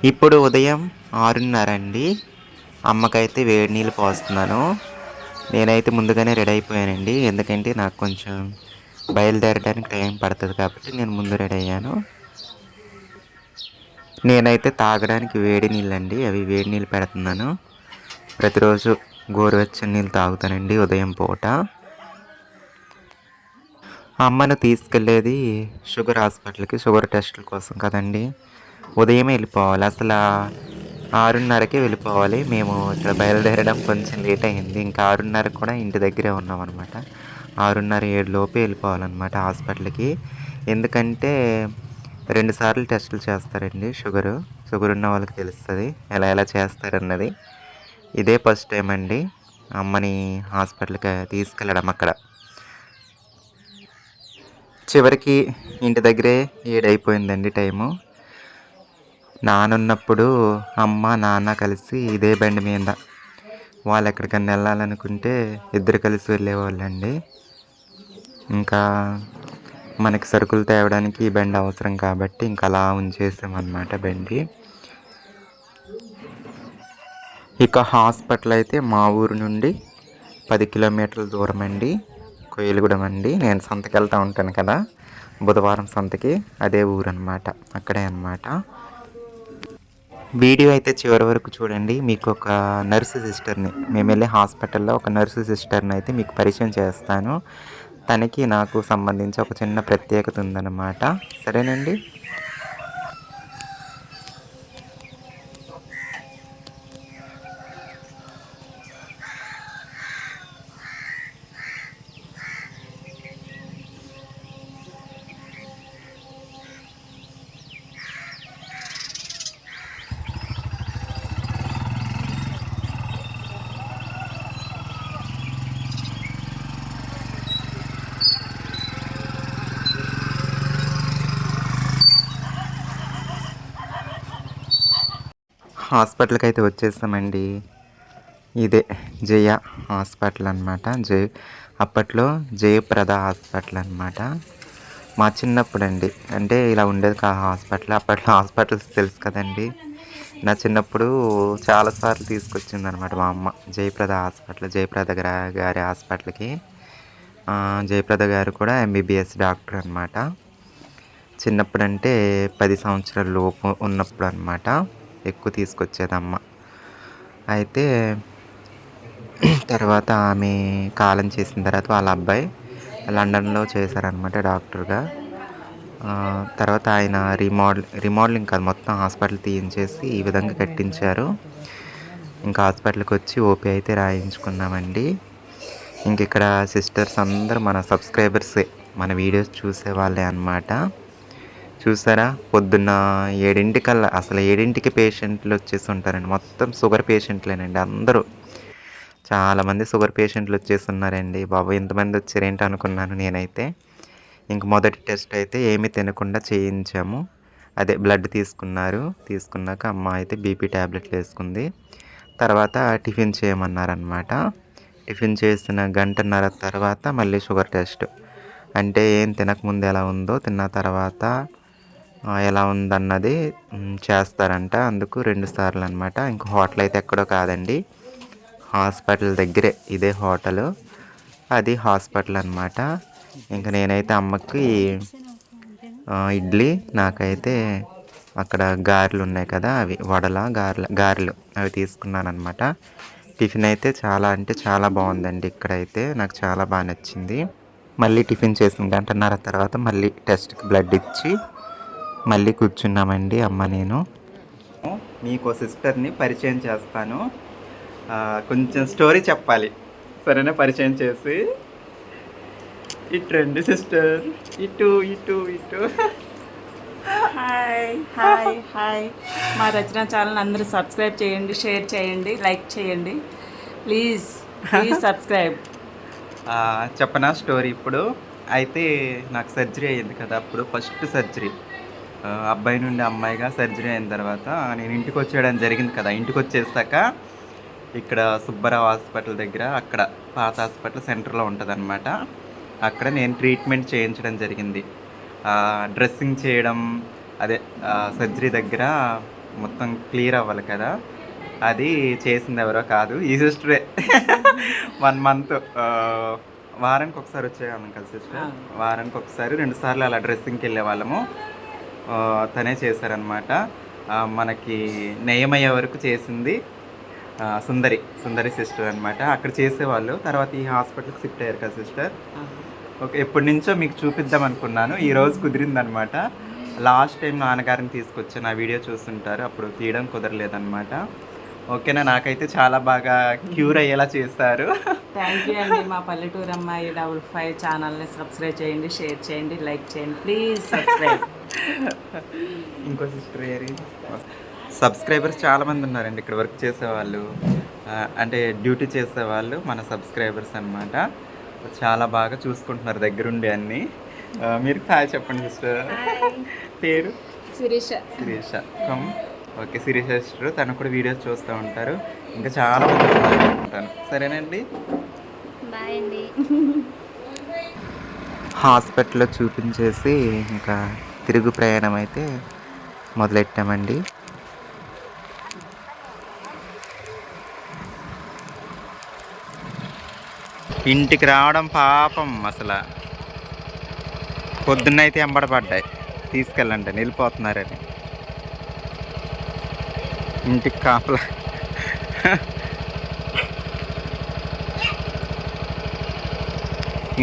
ఇప్పుడు ఉదయం 6:30 అండి. అమ్మకైతే వేడి నీళ్ళు పోస్తున్నాను. నేనైతే ముందుగానే రెడీ అయిపోయానండి. ఎందుకంటే నాకు కొంచెం బయలుదేరడానికి టైం పడుతుంది కాబట్టి నేను ముందు రెడీ అయ్యాను. నేనైతే తాగడానికి వేడి నీళ్ళండి, అవి వేడి నీళ్ళు పెడుతున్నాను. ప్రతిరోజు గోరువెచ్చని నీళ్ళు తాగుతానండి ఉదయం పూట. అమ్మను తీసుకెళ్ళేది షుగర్ హాస్పిటల్కి, షుగర్ టెస్టుల కోసం కదండి. ఉదయమే వెళ్ళిపోవాలి, అసలు 6:30కే వెళ్ళిపోవాలి. మేము ఇక్కడ బయలుదేరడం కొంచెం లేట్ అయింది. ఇంకా 6:30 కూడా ఇంటి దగ్గరే ఉన్నాం అనమాట. 6:30, 7 లోపే వెళ్ళిపోవాలన్నమాట హాస్పిటల్కి. ఎందుకంటే 2 సార్లు టెస్టులు చేస్తారండి. షుగర్ ఉన్న వాళ్ళకి తెలుస్తుంది ఎలా ఎలా చేస్తారన్నది. ఇదే ఫస్ట్ టైం అండి అమ్మని హాస్పిటల్కి తీసుకెళ్ళడం. అక్కడ చివరికి ఇంటి దగ్గరే 7 అయిపోయిందండి టైము. నానున్నప్పుడు అమ్మ నాన్న కలిసి ఇదే బండి మీద వాళ్ళు ఎక్కడికన్నా వెళ్ళాలనుకుంటే ఇద్దరు కలిసి వెళ్ళేవాళ్ళండి. ఇంకా మనకి సరుకులు తేవడానికి ఈ బండి అవసరం కాబట్టి ఇంకా అలా ఉంచేసామన్నమాట బండి. ఇక హాస్పిటల్ అయితే మా ఊరు నుండి 10 కిలోమీటర్ల దూరం అండి, కోయిలగూడెం అండి. నేను సంతకి వెళ్తూ ఉంటాను కదా, బుధవారం సంతకి, అదే ఊరు అనమాట, అక్కడే అనమాట. వీడియో అయితే చివరి వరకు చూడండి. మీకు ఒక నర్సు సిస్టర్ని, మేము వెళ్ళే హాస్పిటల్లో ఒక నర్సు సిస్టర్ని అయితే మీకు పరిచయం చేస్తాను. తనకి నాకు సంబంధించి ఒక చిన్న ప్రత్యేకత ఉందన్నమాట. సరేనండి. హాస్పిటల్కి అయితే వచ్చేసామండి. ఇదే జయ హాస్పిటల్ అనమాట. అప్పట్లో జయప్రద హాస్పిటల్ అనమాట. మా చిన్నప్పుడు అండి, అంటే ఇలా ఉండేది హాస్పిటల్. అప్పట్లో హాస్పిటల్స్ తెలుసు కదండి. నా చిన్నప్పుడు చాలాసార్లు తీసుకొచ్చింది అనమాట మా అమ్మ జయప్రద హాస్పిటల్, జయప్రద గారి హాస్పిటల్కి. జయప్రద గారు కూడా ఎంబీబీఎస్ డాక్టర్ అనమాట. చిన్నప్పుడు అంటే 10 సంవత్సరాల లోపు ఉన్నప్పుడు అనమాట ఎక్కువ తీసుకొచ్చేదమ్మ. అయితే తర్వాత ఆమె కాలం చేసిన తర్వాత వాళ్ళ అబ్బాయి లండన్లో చేశారనమాట డాక్టర్గా. తర్వాత ఆయన రీమోడలింగ్ కాదు, మొత్తం హాస్పిటల్ తీయించేసి ఈ విధంగా కట్టించారు. ఇంకా హాస్పిటల్కి వచ్చి ఓపీ అయితే రాయించుకున్నామండి. ఇంక ఇక్కడ సిస్టర్స్ అందరూ మన సబ్స్క్రైబర్సే, మన వీడియోస్ చూసే వాళ్ళే అనమాట. చూసారా, పొద్దున్న 7:00కల్లా, అసలు 7:00కి పేషెంట్లు వచ్చేసి ఉంటారండి. మొత్తం షుగర్ పేషెంట్లేనండి అందరూ. చాలామంది షుగర్ పేషెంట్లు వచ్చేసి ఉన్నారండి. బాబు ఎంతమంది వచ్చారేంటి అనుకున్నాను నేనైతే. ఇంక మొదటి టెస్ట్ అయితే ఏమీ తినకుండా చేయించాము. అదే బ్లడ్ తీసుకున్నాక అమ్మ అయితే బీపీ ట్యాబ్లెట్లు వేసుకుంది. తర్వాత టిఫిన్ చేయమన్నారనమాట. టిఫిన్ చేసిన 1:30 తర్వాత మళ్ళీ షుగర్ టెస్ట్. అంటే ఏం తినకముందు ఎలా ఉందో తిన్న తర్వాత ఎలా ఉందన్నది చేస్తారంట. అందుకు 2 సార్లు అనమాట. ఇంక హోటల్ అయితే ఎక్కడో కాదండి, హాస్పిటల్ దగ్గరే ఇదే హోటలు, అది హాస్పిటల్ అనమాట. ఇంక నేనైతే అమ్మకి ఇడ్లీ, నాకైతే అక్కడ గారెలు ఉన్నాయి కదా, అవి గారెలు అవి తీసుకున్నాను అనమాట. టిఫిన్ అయితే చాలా అంటే చాలా బాగుందండి. ఇక్కడైతే నాకు చాలా బాగా నచ్చింది. మళ్ళీ టిఫిన్ చేసిన 1:30 తర్వాత మళ్ళీ టెస్ట్కి బ్లడ్ ఇచ్చి మళ్ళీ కూర్చున్నామండి అమ్మ నేను. మీకు సిస్టర్ని పరిచయం చేస్తాను, కొంచెం స్టోరీ చెప్పాలి, సరేనా? పరిచయం చేసి ఇటు రండి సిస్టర్, ఇటు ఇటు ఇటు. Hi hi hi. మా రచన ఛానల్ అందరూ సబ్స్క్రైబ్ చేయండి, షేర్ చేయండి, లైక్ చేయండి. Please subscribe. చెప్పనా స్టోరీ? ఇప్పుడు అయితే నాకు సర్జరీ అయ్యింది కదా, అప్పుడు ఫస్ట్ సర్జరీ, అబ్బాయి నుండి అమ్మాయిగా సర్జరీ అయిన తర్వాత నేను ఇంటికి వచ్చేయడం జరిగింది కదా. ఇంటికి వచ్చేసాక ఇక్కడ సుబ్బారావు హాస్పిటల్ దగ్గర, అక్కడ పాత హాస్పిటల్ సెంటర్లో ఉంటుంది అనమాట. అక్కడ నేను ట్రీట్మెంట్ చేయించడం జరిగింది. డ్రెస్సింగ్ చేయడం, అదే సర్జరీ దగ్గర మొత్తం క్లియర్ అవ్వాలి కదా, అది చేసింది ఎవరో కాదు, ఈ సిస్టరే. 1 మంత్ వారానికి ఒకసారి వచ్చేవాళ్ళం కదా సిస్టర్, వారానికి ఒకసారి 2 సార్లు అలా డ్రెస్సింగ్కి వెళ్ళే వాళ్ళము. తనే చేశారనమాట. మనకి నయమయ్యే వరకు చేసింది సుందరి సిస్టర్ అనమాట. అక్కడ చేసేవాళ్ళు, తర్వాత ఈ హాస్పిటల్కి షిఫ్ట్ అయ్యారు కదా సిస్టర్. ఓకే, ఎప్పటి నుంచో మీకు చూపిద్దాం అనుకున్నాను, ఈరోజు కుదిరిందనమాట. లాస్ట్ టైం నాన్నగారిని తీసుకొచ్చి నా వీడియో చూస్తుంటారు, అప్పుడు తీయడం కుదరలేదనమాట. ఓకేనా, నాకైతే చాలా బాగా క్యూర్ అయ్యేలా చేస్తారు. థ్యాంక్ యూ అండి. మా పల్లెటూరు అమ్మాయి 55 ఛానల్ని సబ్స్క్రైబ్ చేయండి, షేర్ చేయండి, లైక్ చేయండి, ప్లీజ్ సబ్స్క్రైబ్. ఇంకో సిస్టర్ ఏరి సబ్స్క్రైబర్స్ చాలామంది ఉన్నారండి ఇక్కడ వర్క్ చేసేవాళ్ళు, అంటే డ్యూటీ చేసేవాళ్ళు మన సబ్స్క్రైబర్స్ అనమాట. చాలా బాగా చూసుకుంటున్నారు దగ్గరుండి అన్నీ. మీరు హాయ్ చెప్పండి సిస్టర్. పేరు శిరీష. ఓకే, శిరీష సిస్టర్, తను కూడా వీడియోస్ చూస్తూ ఉంటారు. ఇంకా చాలా మంది ఉంటాను. సరేనండి, బాయ్ అండి. హాస్పిటల్లో చూపించేసి ఇంకా తిరుగు ప్రయాణం అయితే మొదలెట్టామండి. ఇంటికి రావడం పాపం, అసలు పొద్దున్నైతే ఎంబడపడ్డాయి తీసుకెళ్ళండి వెళ్ళిపోతున్నారని. ఇంటికి కాపలా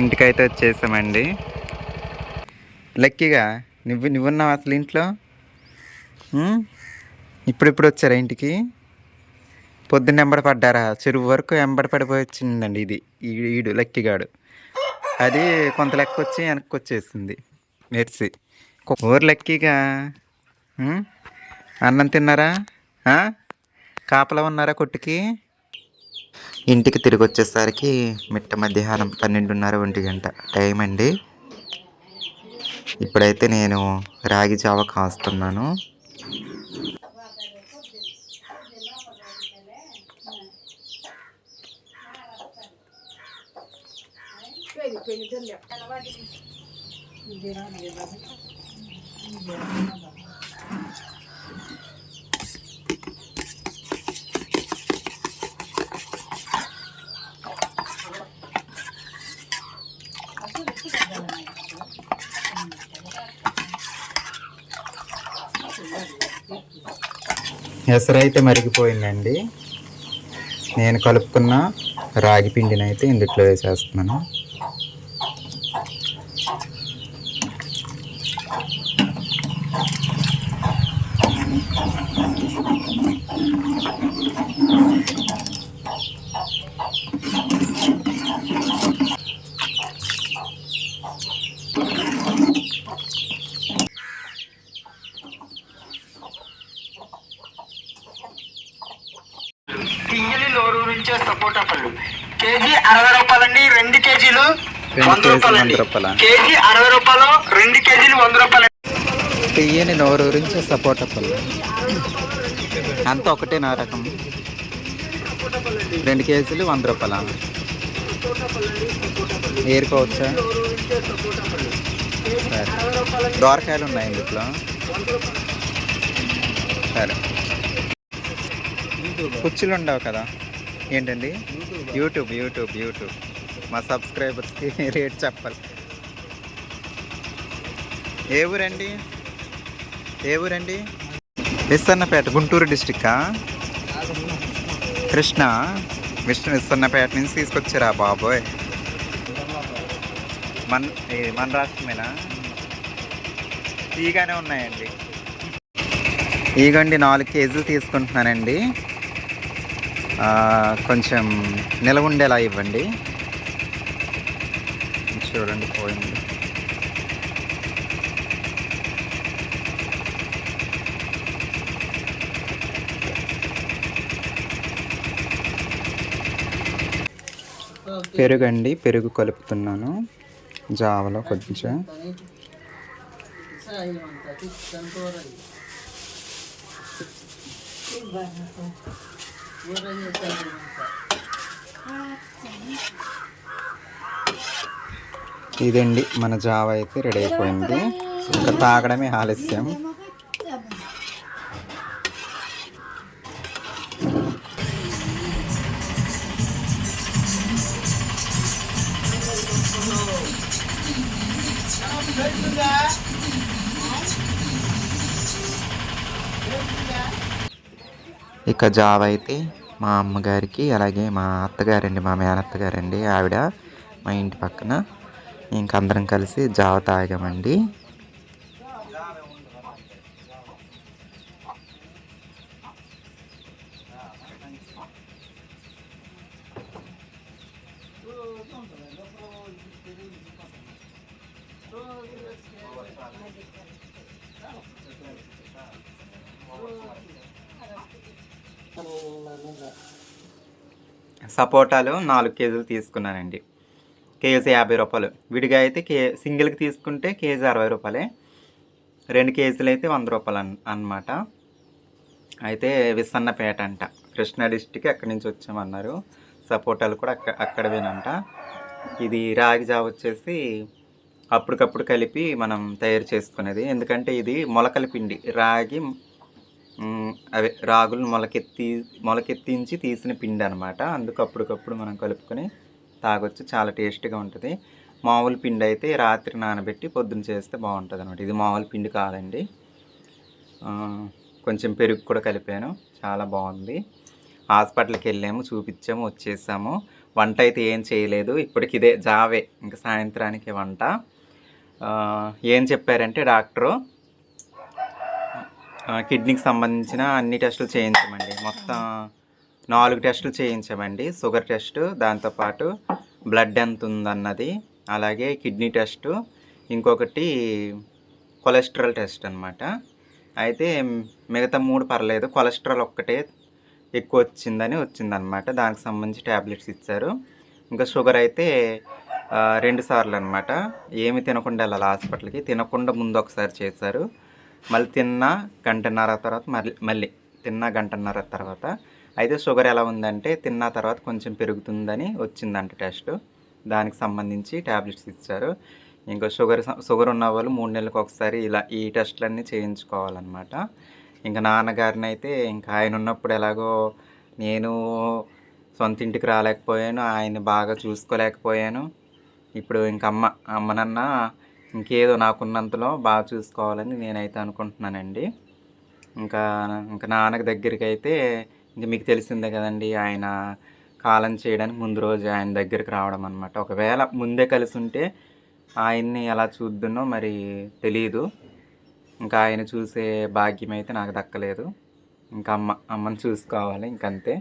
ఇంటికైతే వచ్చేసామండి. లక్కీగా నువ్వున్నావు అసలు ఇంట్లో. ఇప్పుడిప్పుడు వచ్చారా ఇంటికి? పొద్దున్న ఎంబడపడ్డారా? చెరువు వరకు ఎంబడపడిపోయి వచ్చిందండి ఇది ఈడు లక్కీగాడు. అది కొంత లెక్క వచ్చి వెనక్కి వచ్చేసింది మెర్సి. ఊరు లక్కీగా అన్నం తిన్నారా? కాపలా ఉన్నారా కొట్టుకి? ఇంటికి తిరిగి వచ్చేసరికి మిట్ట మధ్యాహ్నం 12:30 1 గంట టైం అండి. ఇప్పుడైతే నేను రాగి జావ కాస్తున్నాను. ఎసరైతే మరిగిపోయిందండి. నేను కలుపుకున్న రాగి పిండిని అయితే ఇందులో వేసేస్తున్నాను. తియ్యలి నోరు నుంచే సపోటా పళ్ళు కేజీ 60 రూపాయలండి. 2 కేజీలు 100 రూపాయలండి. కేజీ 60 రూపాయలు, 2 కేజీలు 100 రూపాయలు. తియ్యని నోరు గురించి సపోటా పళ్ళు అంతా ఒకటే నా రకం. 2 కేజీలు 100 రూపాయల. ఏరుకోవచ్చా? సరే, దోరకాయలు ఉన్నాయి ఇందులో. సరే, కుచ్చులు ఉండవు కదా? ఏంటండి? యూట్యూబ్ మా సబ్స్క్రైబర్స్కి రేట్ చెప్పాలి. ఏ ఊరండి? విస్తన్నపేట, గుంటూరు డిస్టిక్కా? కృష్ణ విస్తన్నపేట నుంచి తీసుకొచ్చారా బాబోయ్? మన రాష్ట్రమేనా? తీగానే ఉన్నాయండి. ఇగండి 4 కేజీలు తీసుకుంటున్నానండి. కొంచెం నిలవ ఉండేలా ఇవ్వండి. చూడండి పోయింది. పెరుగండి, పెరుగు కలుపుతున్నాను జావలో కొంచెం. ఇదండి మన జావ అయితే రెడీ అయిపోయింది. ఇంకా తాగడమే ఆలస్యం. ఇక జావ అయితే మా అమ్మగారికి, అలాగే మా అత్తగారండి, మా మేనత్తగారండి ఆవిడ మా ఇంటి పక్కన. ఇంకందరం కలిసి జావ తాగామండి. సపోటాలు 4 కేజీలు తీసుకున్నానండి. కేజీ 50 రూపాయలు. విడిగా అయితే సింగిల్కి తీసుకుంటే కేజీ 60 రూపాయలే. 2 కేజీలు అయితే 100 రూపాయలు అన్నమాట. అయితే విసన్నపేట అంట, కృష్ణా డిస్టిక్, అక్కడి నుంచి వచ్చామన్నారు. సపోటాలు కూడా అక్కడవేనంట. ఇది రాగి జావ వచ్చేసి అప్పటికప్పుడు కలిపి మనం తయారు చేసుకునేది. ఎందుకంటే ఇది మొలకల పిండి, రాగులు మొలకెత్తించి తీసిన పిండి అనమాట. అందుకు అప్పటికప్పుడు మనం కలుపుకొని తాగొచ్చు, చాలా టేస్ట్గా ఉంటుంది. మామూలు పిండి అయితే రాత్రి నానబెట్టి పొద్దున్న చేస్తే బాగుంటుంది అనమాట. ఇది మామూలు పిండి కాదండి. కొంచెం పెరుగు కూడా కలిపాను, చాలా బాగుంది. హాస్పిటల్కి వెళ్ళాము, చూపించాము, వచ్చేసాము. వంట అయితే ఏం చేయలేదు, ఇప్పటికి ఇదే జావే, ఇంకా సాయంత్రానికి వంట. ఏం చెప్పారంటే డాక్టరు కిడ్నీకి సంబంధించిన అన్ని టెస్టులు చేయించామండి. మొత్తం 4 టెస్టులు చేయించామండి. షుగర్ టెస్ట్, దాంతోపాటు బ్లడ్ ఎంత ఉందన్నది, అలాగే కిడ్నీ టెస్టు, ఇంకొకటి కొలెస్ట్రాల్ టెస్ట్ అనమాట. అయితే మిగతా 3 పర్లేదు, కొలెస్ట్రాల్ ఒక్కటే ఎక్కువ వచ్చిందనమాట. దానికి సంబంధించి ట్యాబ్లెట్స్ ఇచ్చారు. ఇంకా షుగర్ అయితే 2 సార్లు అనమాట. ఏమి తినకుండా వెళ్ళాలి హాస్పిటల్కి. తినకుండా ముందు ఒకసారి చేశారు, మళ్ళీ తిన్న గంటన్నర తర్వాత మళ్ళీ తిన్న గంటన్నర తర్వాత. అయితే షుగర్ ఎలా ఉందంటే తిన్న తర్వాత కొంచెం పెరుగుతుందని వచ్చిందంట టెస్ట్. దానికి సంబంధించి ట్యాబ్లెట్స్ ఇచ్చారు. ఇంకా షుగర్ ఉన్న వాళ్ళు 3 నెలలకు ఒకసారి ఇలా ఈ టెస్టులన్నీ చేయించుకోవాలన్నమాట. ఇంకా నాన్నగారిని అయితే ఇంకా ఆయన ఉన్నప్పుడు ఎలాగో నేను సొంత ఇంటికి రాలేకపోయాను, ఆయన్ని బాగా చూసుకోలేకపోయాను. ఇప్పుడు ఇంక అమ్మనన్న ఇంకేదో నాకున్నంతలో బాగా చూసుకోవాలని నేనైతే అనుకుంటున్నానండి. ఇంకా నాన్నకి దగ్గరికి అయితే ఇంక మీకు తెలిసిందే కదండి, ఆయన కాలం చేయడానికి ముందు రోజు ఆయన దగ్గరికి రావడం అనమాట. ఒకవేళ ముందే కలిసి ఉంటే ఆయన్ని ఎలా చూద్దునో మరి తెలియదు. ఇంకా ఆయన చూసే భాగ్యం అయితే నాకు దక్కలేదు. ఇంకా అమ్మని చూసుకోవాలి, ఇంకంతే.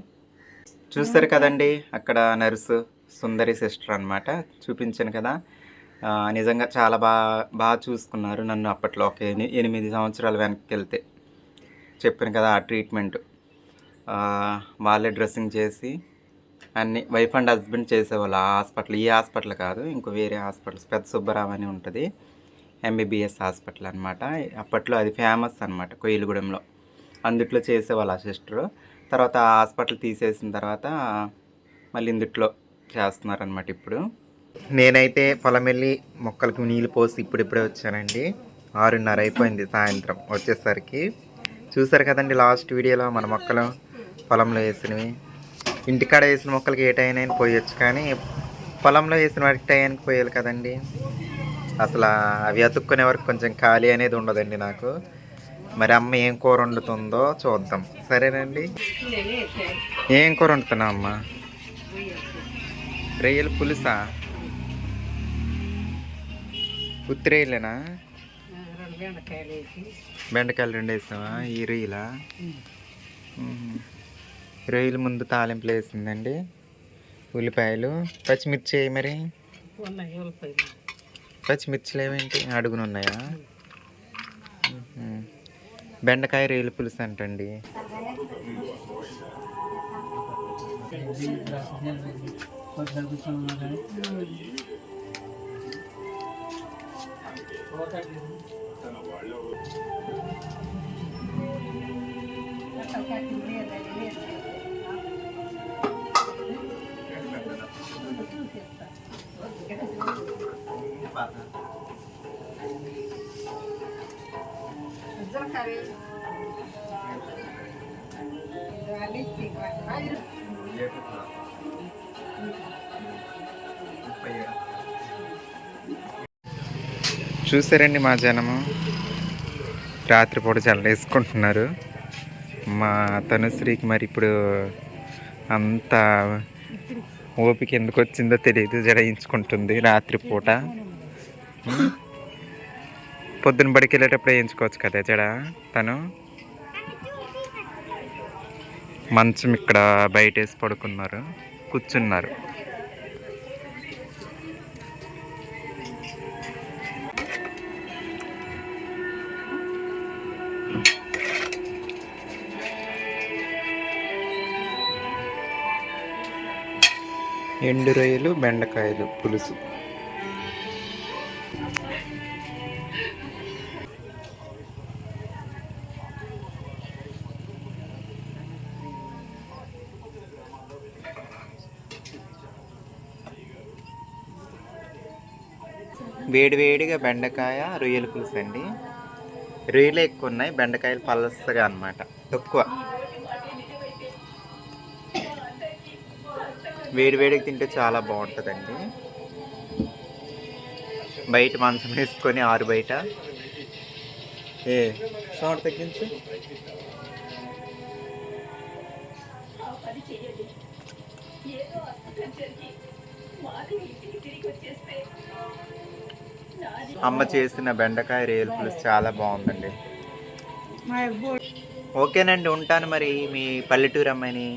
చూస్తారు కదండి అక్కడ నర్సు సుందరి సిస్టర్ అనమాట, చూపించాను కదా. నిజంగా చాలా బాగా చూసుకున్నారు నన్ను. అప్పట్లో ఒక 8 సంవత్సరాలు వెనక్కి వెళ్తే చెప్పాను కదా, ఆ ట్రీట్మెంట్ వాళ్ళే డ్రెస్సింగ్ చేసి అన్నీ వైఫ్ అండ్ హస్బెండ్ చేసేవాళ్ళు ఆ హాస్పిటల్. ఈ హాస్పిటల్ కాదు, ఇంకో వేరే హాస్పిటల్స్, పెద్ద సుబ్బరావు అని ఉంటుంది, MBBS హాస్పిటల్ అనమాట. అప్పట్లో అది ఫేమస్ అనమాట కోయిలగూడెంలో. అందుట్లో చేసేవాళ్ళు ఆ సిస్టరు. తర్వాత ఆ హాస్పిటల్ తీసేసిన తర్వాత మళ్ళీ ఇందుట్లో చేస్తున్నారనమాట ఇప్పుడు. నేనైతే పొలం వెళ్ళి మొక్కలకు నీళ్ళు పోసి ఇప్పుడిప్పుడే వచ్చానండి. 6:30 అయిపోయింది సాయంత్రం వచ్చేసరికి. చూసారు కదండి లాస్ట్ వీడియోలో మన మొక్కలు పొలంలో వేసినవి. ఇంటికాడ వేసిన మొక్కలకి ఏ టైం అయినా పోయొచ్చు, కానీ పొలంలో వేసిన వాటికి టైంకి పోయాలి కదండి. అసలు అవి అతుక్కునే వరకు కొంచెం ఖాళీ అనేది ఉండదండి నాకు. మరి అమ్మ ఏం కూర వండుతుందో చూద్దాం, సరేనండి. ఏం కూర వండుతున్నావు అమ్మ? రొయ్యల పులుసా? ఉత్తి రొయ్యలేనా? బెండకాయలు 2 వేసావా? ఈ రొయ్యలా? రొయ్యలు ముందు తాలింపులు వేసిందండి. ఉల్లిపాయలు, పచ్చిమిర్చి మరి. పచ్చిమిర్చిలు ఏమేంటి అడుగున ఉన్నాయా? బెండకాయ రొయ్యల పులుసు అంటండి. చూసారండి మా జనము రాత్రిపూట చల్లేసుకుంటున్నారు. మా తనుశ్రీకి మరి ఇప్పుడు అంత ఓపిక ఎందుకు వచ్చిందో తెలియదు, జడయించుకుంటుంది రాత్రిపూట. పొద్దున బడికి వెళ్ళేటప్పుడు వేయించుకోవచ్చు కదా జడ. తను మంచం ఇక్కడ బయట వేసి పడుకున్నారు, కూర్చున్నారు. ఎండు రొయ్యలు, బెండకాయలు పులుసు. వేడివేడిగా బెండకాయ రొయ్యల పులుసు అండి. రొయ్యలు ఎక్కువ ఉన్నాయి, బెండకాయలు పలసగా అన్నమాట, తక్కువ. వేడివేడికి తింటే చాలా బాగుంటుందండి. బయట మంచం వేసుకొని ఆరు బయట సౌండ్ తగ్గించు. అమ్మ చేసిన బెండకాయ రొయ్యల పులుసు చాలా బాగుందండి. ఓకేనండి, ఉంటాను మరి. మీ పల్లెటూరు అమ్మాయిని.